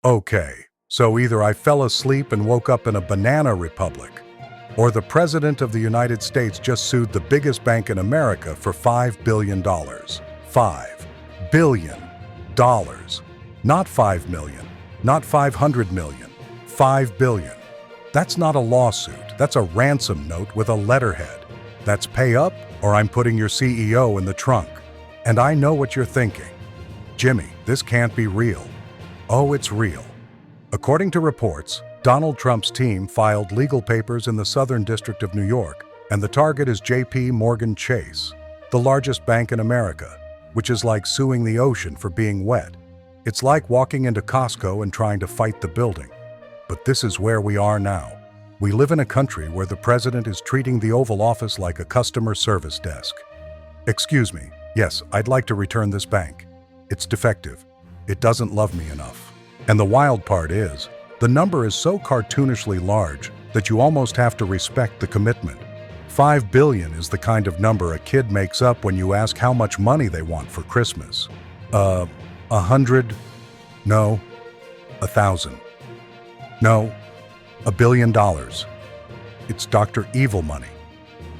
Okay, so either I fell asleep and woke up in a banana republic, or the President of the United States just sued the biggest bank in America for $5 billion. $5 billion. Not 5 million, not 500 million, 5 billion. That's not a lawsuit, that's a ransom note with a letterhead. That's pay up or I'm putting your CEO in the trunk. And I know what you're thinking. Jimmy, this can't be real. Oh, it's real. According to reports, Donald Trump's team filed legal papers in the Southern District of New York, and the target is JPMorgan Chase, the largest bank in America, which is like suing the ocean for being wet. It's like walking into Costco and trying to fight the building. But this is where we are now. We live in a country where the president is treating the Oval Office like a customer service desk. Excuse me, yes, I'd like to return this bank. It's defective. It doesn't love me enough. And the wild part is, the number is so cartoonishly large that you almost have to respect the commitment. 5 billion is the kind of number a kid makes up when you ask how much money they want for Christmas. 100? No. 1,000? No. $1 billion. It's Dr. Evil money.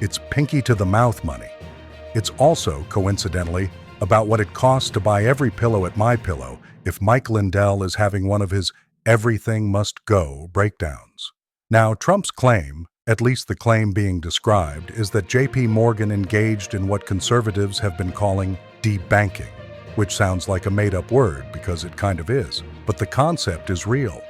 It's pinky to the mouth money. It's also, coincidentally, about what it costs to buy every pillow at MyPillow if Mike Lindell is having one of his everything must go breakdowns. Now, Trump's claim, at least the claim being described, is that JP Morgan engaged in what conservatives have been calling debanking, which sounds like a made-up word because it kind of is, but the concept is real.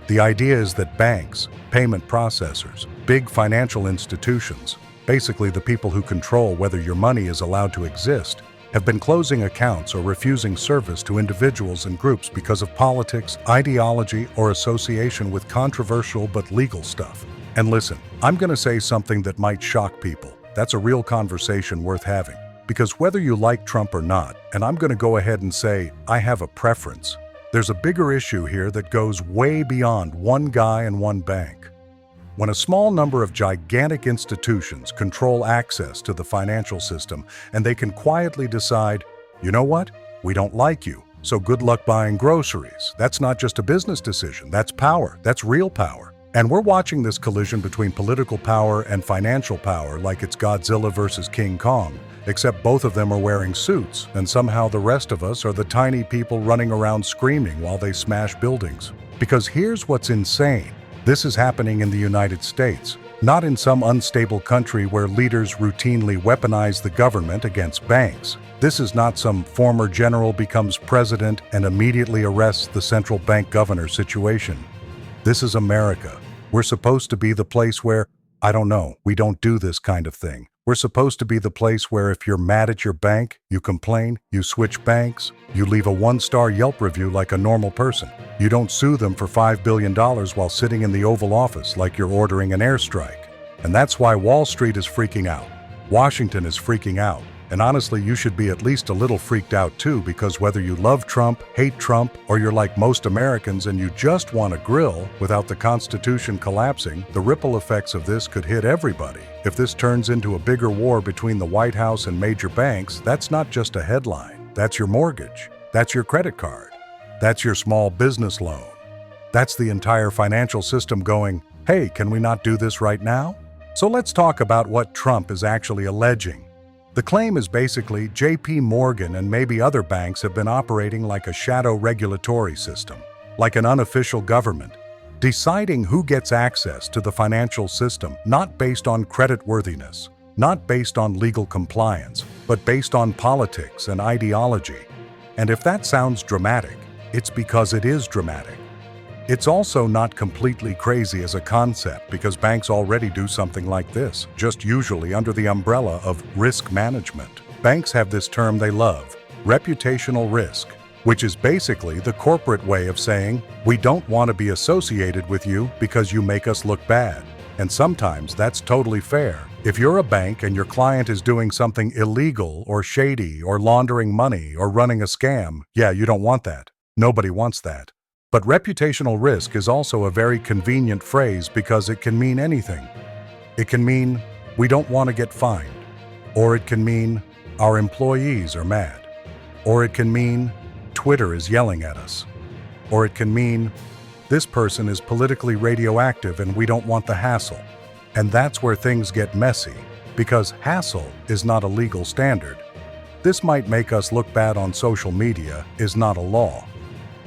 The idea is that banks, payment processors, big financial institutions, basically the people who control whether your money is allowed to exist, have been closing accounts or refusing service to individuals and groups because of politics, ideology, or association with controversial but legal stuff. And listen, I'm going to say something that might shock people. That's a real conversation worth having. Because whether you like Trump or not, and I'm going to go ahead and say I have a preference, there's a bigger issue here that goes way beyond one guy and one bank. When a small number of gigantic institutions control access to the financial system and they can quietly decide, you know what, we don't like you, so good luck buying groceries. That's not just a business decision, that's power, that's real power. And we're watching this collision between political power and financial power like it's Godzilla versus King Kong, except both of them are wearing suits, and somehow the rest of us are the tiny people running around screaming while they smash buildings. Because here's what's insane. This is happening in the United States, not in some unstable country where leaders routinely weaponize the government against banks. This is not some former general becomes president and immediately arrests the central bank governor situation. This is America. We're supposed to be the place where, I don't know, we don't do this kind of thing. We're supposed to be the place where if you're mad at your bank, you complain, you switch banks, you leave a 1-star Yelp review like a normal person. You don't sue them for $5 billion while sitting in the Oval Office like you're ordering an airstrike. And that's why Wall Street is freaking out. Washington is freaking out. And honestly, you should be at least a little freaked out too, because whether you love Trump, hate Trump, or you're like most Americans and you just want a grill without the Constitution collapsing, the ripple effects of this could hit everybody. If this turns into a bigger war between the White House and major banks, that's not just a headline. That's your mortgage. That's your credit card. That's your small business loan. That's the entire financial system going, hey, can we not do this right now? So let's talk about what Trump is actually alleging. The claim is basically JP Morgan and maybe other banks have been operating like a shadow regulatory system, like an unofficial government, deciding who gets access to the financial system not based on creditworthiness, not based on legal compliance, but based on politics and ideology. And if that sounds dramatic, it's because it is dramatic. It's also not completely crazy as a concept because banks already do something like this, just usually under the umbrella of risk management. Banks have this term they love, reputational risk, which is basically the corporate way of saying, we don't want to be associated with you because you make us look bad. And sometimes that's totally fair. If you're a bank and your client is doing something illegal or shady or laundering money or running a scam, yeah, you don't want that. Nobody wants that. But reputational risk is also a very convenient phrase because it can mean anything. It can mean we don't want to get fined, or it can mean our employees are mad, or it can mean Twitter is yelling at us. Or it can mean, this person is politically radioactive and we don't want the hassle. And that's where things get messy, because hassle is not a legal standard. This might make us look bad on social media is not a law.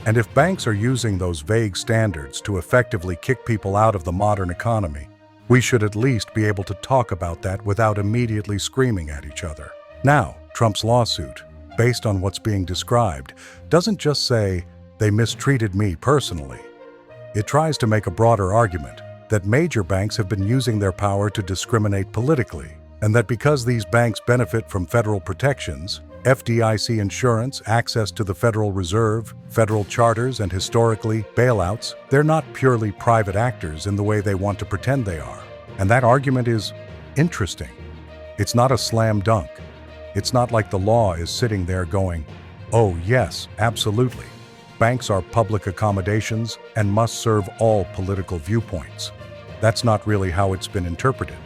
And if banks are using those vague standards to effectively kick people out of the modern economy, we should at least be able to talk about that without immediately screaming at each other. Now, Trump's lawsuit, based on what's being described, doesn't just say, they mistreated me personally. It tries to make a broader argument that major banks have been using their power to discriminate politically, and that because these banks benefit from federal protections, FDIC insurance, access to the Federal Reserve, federal charters, and historically, bailouts, they're not purely private actors in the way they want to pretend they are. And that argument is interesting. It's not a slam dunk. It's not like the law is sitting there going, oh yes, absolutely. Banks are public accommodations and must serve all political viewpoints. That's not really how it's been interpreted.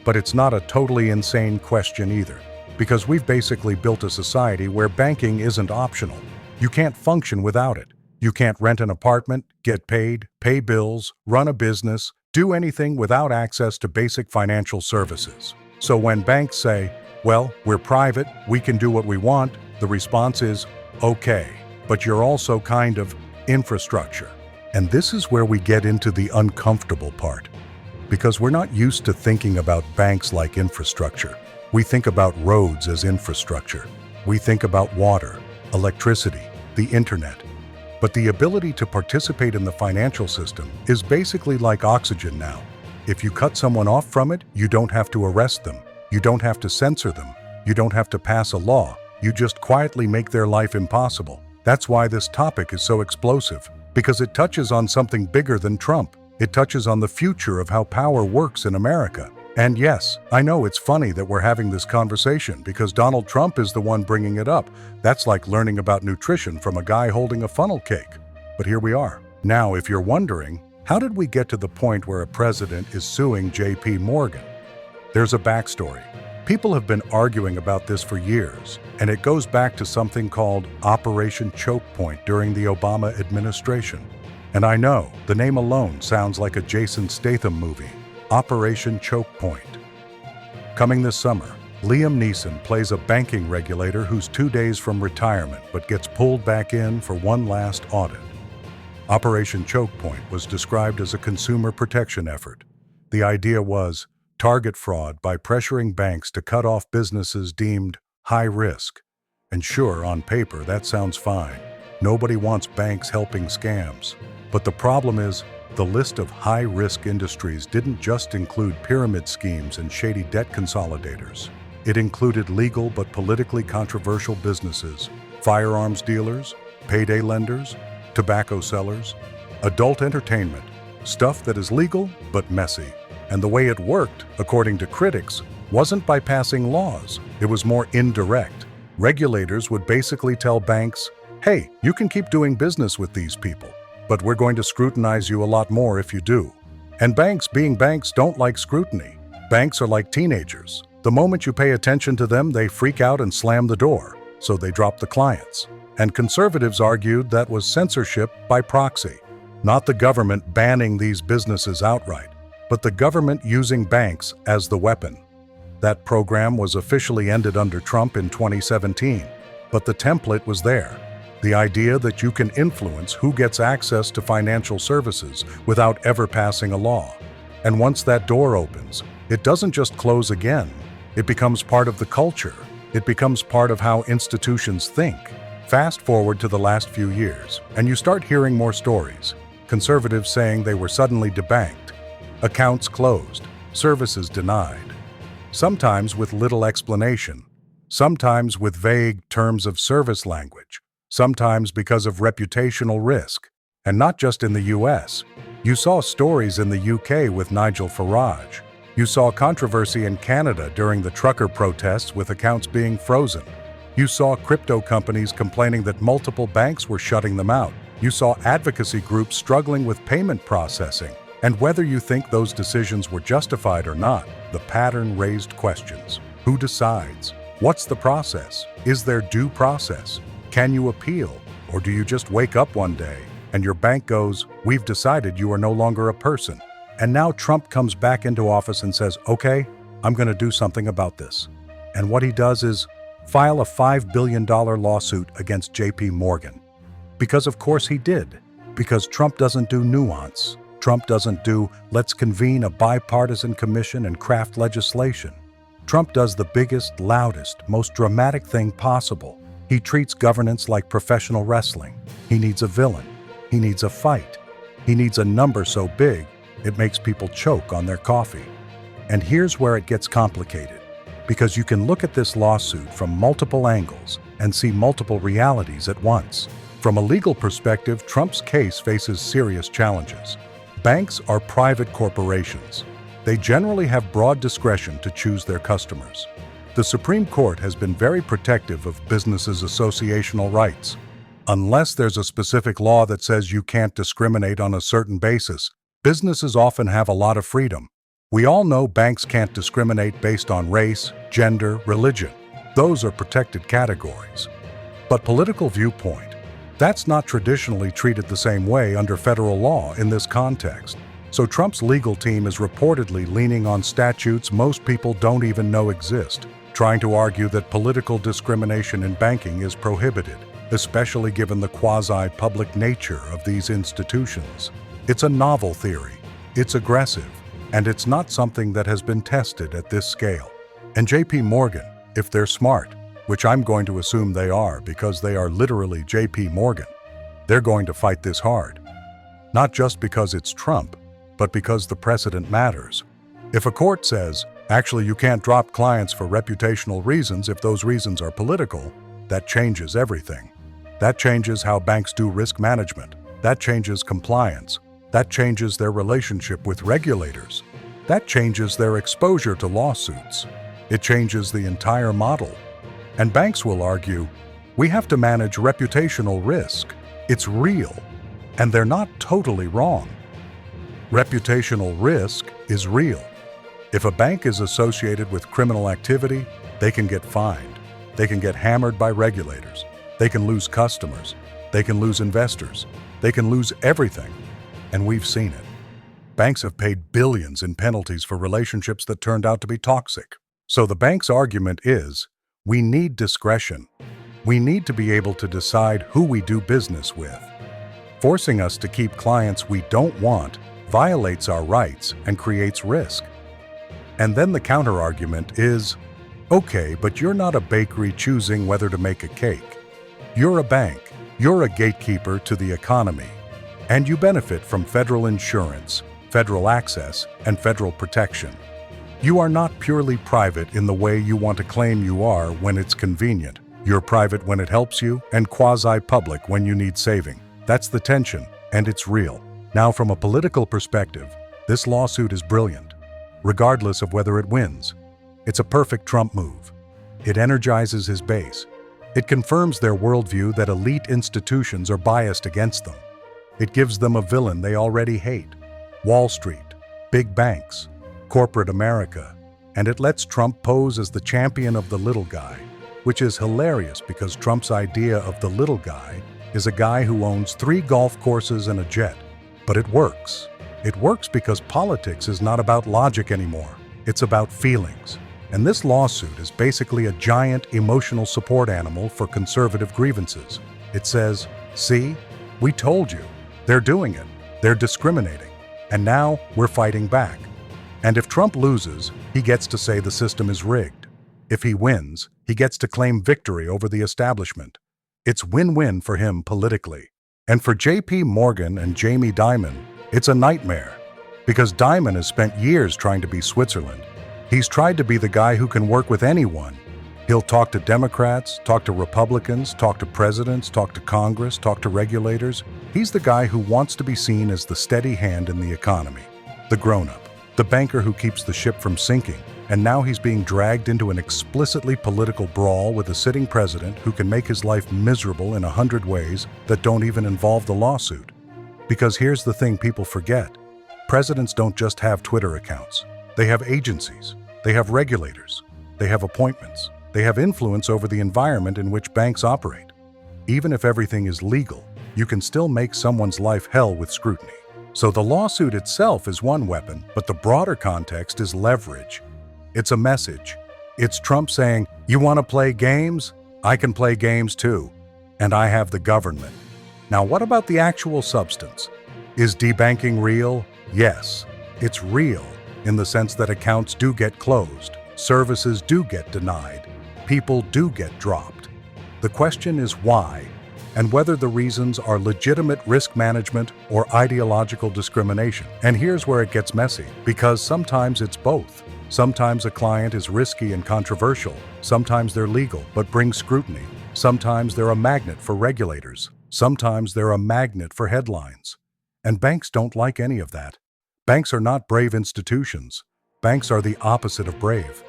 But it's not a totally insane question either, because we've basically built a society where banking isn't optional. You can't function without it. You can't rent an apartment, get paid, pay bills, run a business, do anything without access to basic financial services. So when banks say, well, we're private, we can do what we want, the response is, okay, but you're also kind of infrastructure. And this is where we get into the uncomfortable part, because we're not used to thinking about banks like infrastructure. We think about roads as infrastructure. We think about water, electricity, the internet. But the ability to participate in the financial system is basically like oxygen now. If you cut someone off from it, you don't have to arrest them. You don't have to censor them. You don't have to pass a law. You just quietly make their life impossible. That's why this topic is so explosive, because it touches on something bigger than Trump. It touches on the future of how power works in America. And yes, I know it's funny that we're having this conversation because Donald Trump is the one bringing it up. That's like learning about nutrition from a guy holding a funnel cake. But here we are. Now, if you're wondering, how did we get to the point where a president is suing JPMorgan? There's a backstory. People have been arguing about this for years, and it goes back to something called Operation Choke Point during the Obama administration. And I know, the name alone sounds like a Jason Statham movie. Operation Choke Point. Coming this summer, Liam Neeson plays a banking regulator who's 2 days from retirement but gets pulled back in for one last audit. Operation Choke Point was described as a consumer protection effort. The idea was target fraud by pressuring banks to cut off businesses deemed high risk. And sure, on paper, that sounds fine. Nobody wants banks helping scams. But the problem is, the list of high-risk industries didn't just include pyramid schemes and shady debt consolidators. It included legal but politically controversial businesses, firearms dealers, payday lenders, tobacco sellers, adult entertainment, stuff that is legal but messy. And the way it worked, according to critics, wasn't by passing laws. It was more indirect. Regulators would basically tell banks, hey, you can keep doing business with these people, but we're going to scrutinize you a lot more if you do. And banks, being banks, don't like scrutiny. Banks are like teenagers. The moment you pay attention to them, they freak out and slam the door, so they drop the clients. And conservatives argued that was censorship by proxy, not the government banning these businesses outright, but the government using banks as the weapon. That program was officially ended under Trump in 2017, but the template was there. The idea that you can influence who gets access to financial services without ever passing a law. And once that door opens, it doesn't just close again. It becomes part of the culture. It becomes part of how institutions think. Fast forward to the last few years, and you start hearing more stories. Conservatives saying they were suddenly debanked, accounts closed, services denied. Sometimes with little explanation, sometimes with vague terms of service language, sometimes because of reputational risk. And not just in the US. You saw stories in the UK with Nigel Farage. You saw controversy in Canada during the trucker protests with accounts being frozen. You saw crypto companies complaining that multiple banks were shutting them out. You saw advocacy groups struggling with payment processing. And whether you think those decisions were justified or not, the pattern raised questions. Who decides? What's the process? Is there due process? Can you appeal? Or do you just wake up one day and your bank goes, "We've decided you are no longer a person." And now Trump comes back into office and says, "Okay, I'm going to do something about this." And what he does is file a $5 billion lawsuit against JPMorgan. Because of course he did. Because Trump doesn't do nuance. Trump doesn't do, "Let's convene a bipartisan commission and craft legislation." Trump does the biggest, loudest, most dramatic thing possible. He treats governance like professional wrestling. He needs a villain. He needs a fight. He needs a number so big, it makes people choke on their coffee. And here's where it gets complicated. Because you can look at this lawsuit from multiple angles and see multiple realities at once. From a legal perspective, Trump's case faces serious challenges. Banks are private corporations. They generally have broad discretion to choose their customers. The Supreme Court has been very protective of businesses' associational rights. Unless there's a specific law that says you can't discriminate on a certain basis, businesses often have a lot of freedom. We all know banks can't discriminate based on race, gender, religion. Those are protected categories. But political viewpoint, that's not traditionally treated the same way under federal law in this context. So Trump's legal team is reportedly leaning on statutes most people don't even know exist, trying to argue that political discrimination in banking is prohibited, especially given the quasi-public nature of these institutions. It's a novel theory, it's aggressive, and it's not something that has been tested at this scale. And JPMorgan, if they're smart, which I'm going to assume they are because they are literally JPMorgan, they're going to fight this hard. Not just because it's Trump, but because the precedent matters. If a court says, actually you can't drop clients for reputational reasons if those reasons are political, that changes everything. That changes how banks do risk management. That changes compliance. That changes their relationship with regulators. That changes their exposure to lawsuits. It changes the entire model. And banks will argue, we have to manage reputational risk. It's real. And they're not totally wrong. Reputational risk is real. If a bank is associated with criminal activity, they can get fined. They can get hammered by regulators. They can lose customers. They can lose investors. They can lose everything. And we've seen it. Banks have paid billions in penalties for relationships that turned out to be toxic. So the bank's argument is, we need discretion. We need to be able to decide who we do business with. Forcing us to keep clients we don't want violates our rights and creates risk. And then the counter-argument is, okay, but you're not a bakery choosing whether to make a cake. You're a bank. You're a gatekeeper to the economy. And you benefit from federal insurance, federal access, and federal protection. You are not purely private in the way you want to claim you are when it's convenient. You're private when it helps you and quasi-public when you need saving. That's the tension, and it's real. Now, from a political perspective, this lawsuit is brilliant, regardless of whether it wins. It's a perfect Trump move. It energizes his base. It confirms their worldview that elite institutions are biased against them. It gives them a villain they already hate: Wall Street, big banks, corporate America. And it lets Trump pose as the champion of the little guy, which is hilarious because Trump's idea of the little guy is a guy who owns 3 golf courses and a jet. But it works. It works because politics is not about logic anymore. It's about feelings. And this lawsuit is basically a giant emotional support animal for conservative grievances. It says, see, we told you. They're doing it. They're discriminating. And now we're fighting back. And if Trump loses, he gets to say the system is rigged. If he wins, he gets to claim victory over the establishment. It's win-win for him politically. And for JPMorgan and Jamie Dimon, it's a nightmare. Because Dimon has spent years trying to be Switzerland. He's tried to be the guy who can work with anyone. He'll talk to Democrats, talk to Republicans, talk to presidents, talk to Congress, talk to regulators. He's the guy who wants to be seen as the steady hand in the economy. The grown-up, the banker who keeps the ship from sinking. And now he's being dragged into an explicitly political brawl with a sitting president who can make his life miserable in 100 ways that don't even involve the lawsuit. Because here's the thing people forget. Presidents don't just have Twitter accounts. They have agencies. They have regulators. They have appointments. They have influence over the environment in which banks operate. Even if everything is legal, you can still make someone's life hell with scrutiny. So the lawsuit itself is one weapon, but the broader context is leverage. It's a message. It's Trump saying, "You want to play games? I can play games too. And I have the government." Now, what about the actual substance? Is debanking real? Yes, it's real in the sense that accounts do get closed, services do get denied, people do get dropped. The question is why, and whether the reasons are legitimate risk management or ideological discrimination. And here's where it gets messy, because sometimes it's both. Sometimes a client is risky and controversial, sometimes they're legal but bring scrutiny, sometimes they're a magnet for regulators, sometimes they're a magnet for headlines. And banks don't like any of that. Banks are not brave institutions. Banks are the opposite of brave.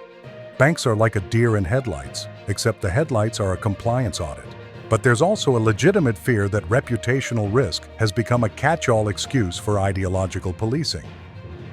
Banks are like a deer in headlights, except the headlights are a compliance audit. But there's also a legitimate fear that reputational risk has become a catch-all excuse for ideological policing.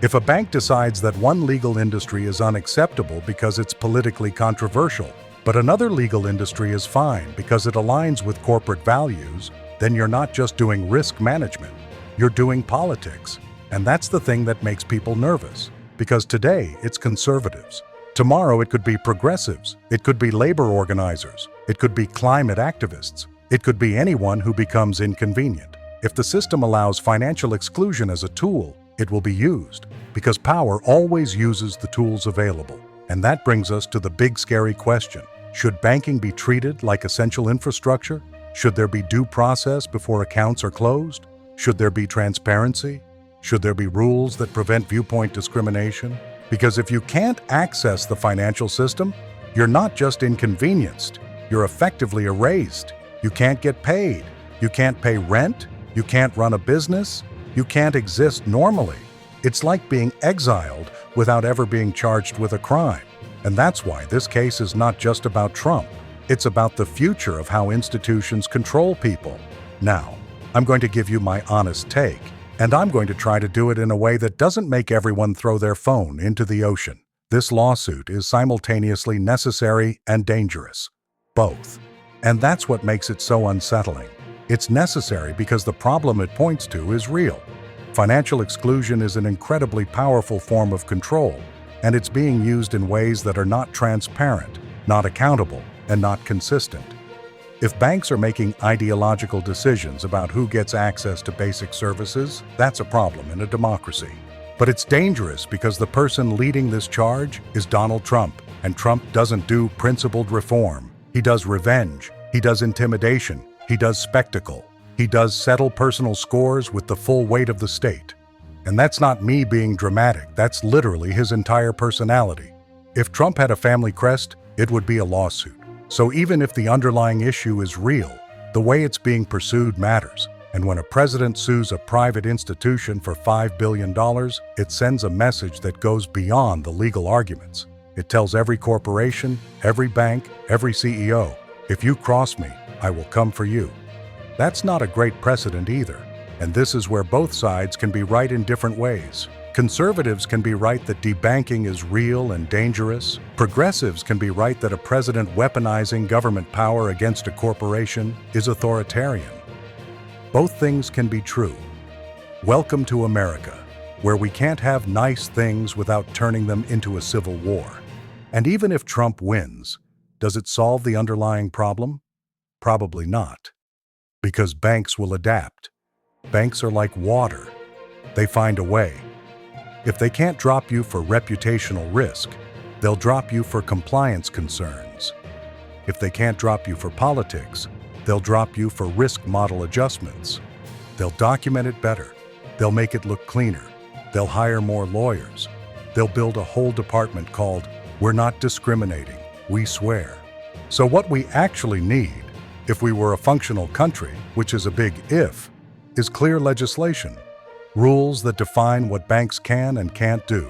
If a bank decides that one legal industry is unacceptable because it's politically controversial, but another legal industry is fine because it aligns with corporate values, then you're not just doing risk management, you're doing politics. And that's the thing that makes people nervous, because today it's conservatives. Tomorrow it could be progressives, it could be labor organizers, it could be climate activists, it could be anyone who becomes inconvenient. If the system allows financial exclusion as a tool, it will be used, because power always uses the tools available. And that brings us to the big scary question. Should banking be treated like essential infrastructure? Should there be due process before accounts are closed? Should there be transparency? Should there be rules that prevent viewpoint discrimination? Because if you can't access the financial system, you're not just inconvenienced, you're effectively erased. You can't get paid. You can't pay rent. You can't run a business. You can't exist normally. It's like being exiled without ever being charged with a crime. And that's why this case is not just about Trump. It's about the future of how institutions control people. Now, I'm going to give you my honest take, and I'm going to try to do it in a way that doesn't make everyone throw their phone into the ocean. This lawsuit is simultaneously necessary and dangerous. Both. And that's what makes it so unsettling. It's necessary because the problem it points to is real. Financial exclusion is an incredibly powerful form of control, and it's being used in ways that are not transparent, not accountable, and not consistent. If banks are making ideological decisions about who gets access to basic services, that's a problem in a democracy. But it's dangerous because the person leading this charge is Donald Trump, and Trump doesn't do principled reform. He does revenge, he does intimidation, he does spectacle, he does settle personal scores with the full weight of the state. And that's not me being dramatic, that's literally his entire personality. If Trump had a family crest, it would be a lawsuit. So even if the underlying issue is real, the way it's being pursued matters. And when a president sues a private institution for $5 billion, it sends a message that goes beyond the legal arguments. It tells every corporation, every bank, every CEO, if you cross me, I will come for you. That's not a great precedent either. And this is where both sides can be right in different ways. Conservatives can be right that debanking is real and dangerous. Progressives can be right that a president weaponizing government power against a corporation is authoritarian. Both things can be true. Welcome to America, where we can't have nice things without turning them into a civil war. And even if Trump wins, does it solve the underlying problem? Probably not. Because banks will adapt. Banks are like water. They find a way. If they can't drop you for reputational risk, they'll drop you for compliance concerns. If they can't drop you for politics, they'll drop you for risk model adjustments. They'll document it better. They'll make it look cleaner. They'll hire more lawyers. They'll build a whole department called "We're Not Discriminating, We Swear." So what we actually need, if we were a functional country, which is a big if, is clear legislation. Rules that define what banks can and can't do,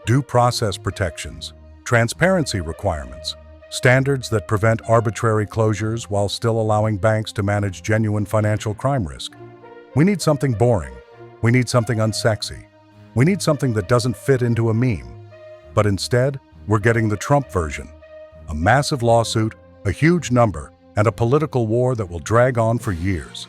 due process protections, transparency requirements, standards that prevent arbitrary closures while still allowing banks to manage genuine financial crime risk. We need something boring. We need something unsexy. We need something that doesn't fit into a meme. But instead, we're getting the Trump version. A massive lawsuit, a huge number, and a political war that will drag on for years.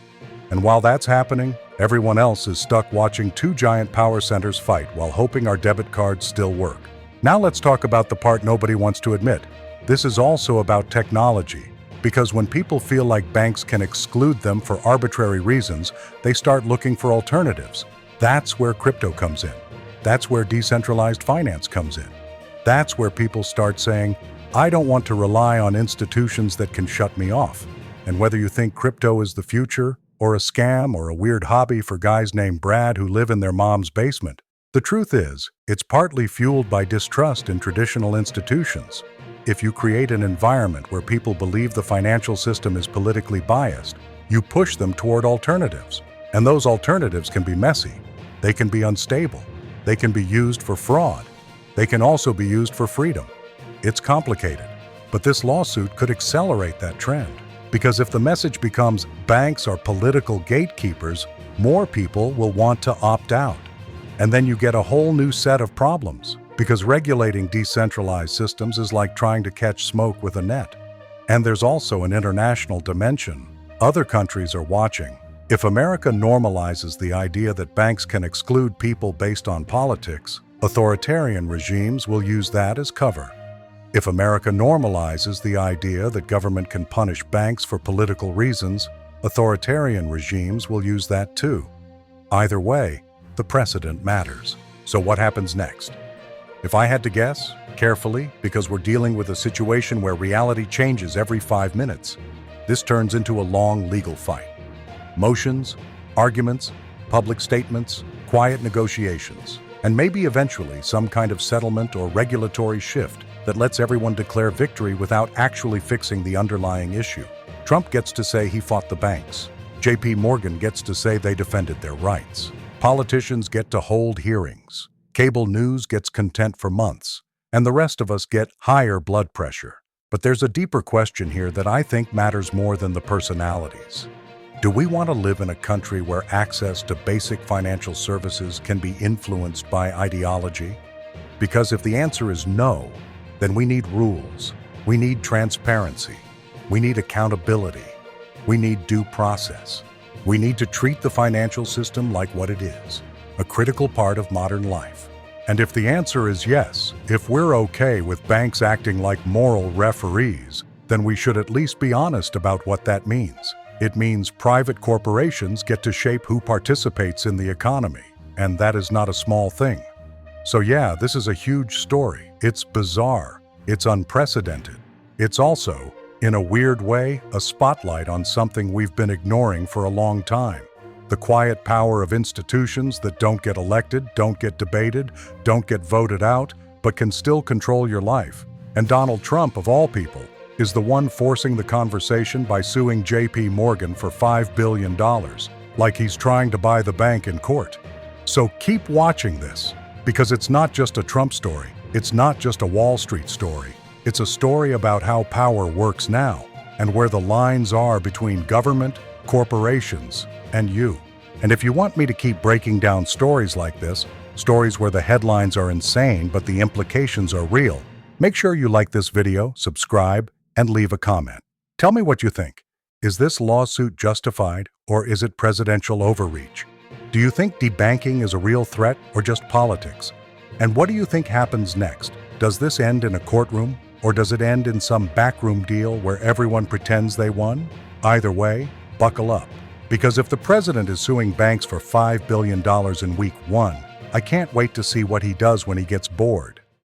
And while that's happening, everyone else is stuck watching two giant power centers fight while hoping our debit cards still work. Now let's talk about the part nobody wants to admit. This is also about technology, because when people feel like banks can exclude them for arbitrary reasons, they start looking for alternatives. That's where crypto comes in. That's where decentralized finance comes in. That's where people start saying, I don't want to rely on institutions that can shut me off. And whether you think crypto is the future, or a scam, or a weird hobby for guys named Brad who live in their mom's basement, the truth is, it's partly fueled by distrust in traditional institutions. If you create an environment where people believe the financial system is politically biased, you push them toward alternatives. And those alternatives can be messy. They can be unstable. They can be used for fraud. They can also be used for freedom. It's complicated, but this lawsuit could accelerate that trend. Because if the message becomes banks are political gatekeepers, more people will want to opt out. And then you get a whole new set of problems, because regulating decentralized systems is like trying to catch smoke with a net. And there's also an international dimension. Other countries are watching. If America normalizes the idea that banks can exclude people based on politics, authoritarian regimes will use that as cover. If America normalizes the idea that government can punish banks for political reasons, authoritarian regimes will use that too. Either way, the precedent matters. So what happens next? If I had to guess, carefully, because we're dealing with a situation where reality changes every 5 minutes, this turns into a long legal fight. Motions, arguments, public statements, quiet negotiations, and maybe eventually some kind of settlement or regulatory shift that lets everyone declare victory without actually fixing the underlying issue. Trump gets to say he fought the banks. JPMorgan gets to say they defended their rights. Politicians get to hold hearings. Cable news gets content for months. And the rest of us get higher blood pressure. But there's a deeper question here that I think matters more than the personalities. Do we want to live in a country where access to basic financial services can be influenced by ideology? Because if the answer is no, then we need rules, we need transparency, we need accountability, we need due process. We need to treat the financial system like what it is, a critical part of modern life. And if the answer is yes, if we're okay with banks acting like moral referees, then we should at least be honest about what that means. It means private corporations get to shape who participates in the economy, and that is not a small thing. So yeah, this is a huge story. It's bizarre. It's unprecedented. It's also, in a weird way, a spotlight on something we've been ignoring for a long time. The quiet power of institutions that don't get elected, don't get debated, don't get voted out, but can still control your life. And Donald Trump, of all people, is the one forcing the conversation by suing JPMorgan for $5 billion, like he's trying to buy the bank in court. So keep watching this, because it's not just a Trump story. It's not just a Wall Street story. It's a story about how power works now and where the lines are between government, corporations, and you. And if you want me to keep breaking down stories like this, stories where the headlines are insane but the implications are real, make sure you like this video, subscribe, and leave a comment. Tell me what you think. Is this lawsuit justified, or is it presidential overreach? Do you think debanking is a real threat or just politics? And what do you think happens next? Does this end in a courtroom, or does it end in some backroom deal where everyone pretends they won? Either way, buckle up. Because if the president is suing banks for $5 billion in week 1, I can't wait to see what he does when he gets bored.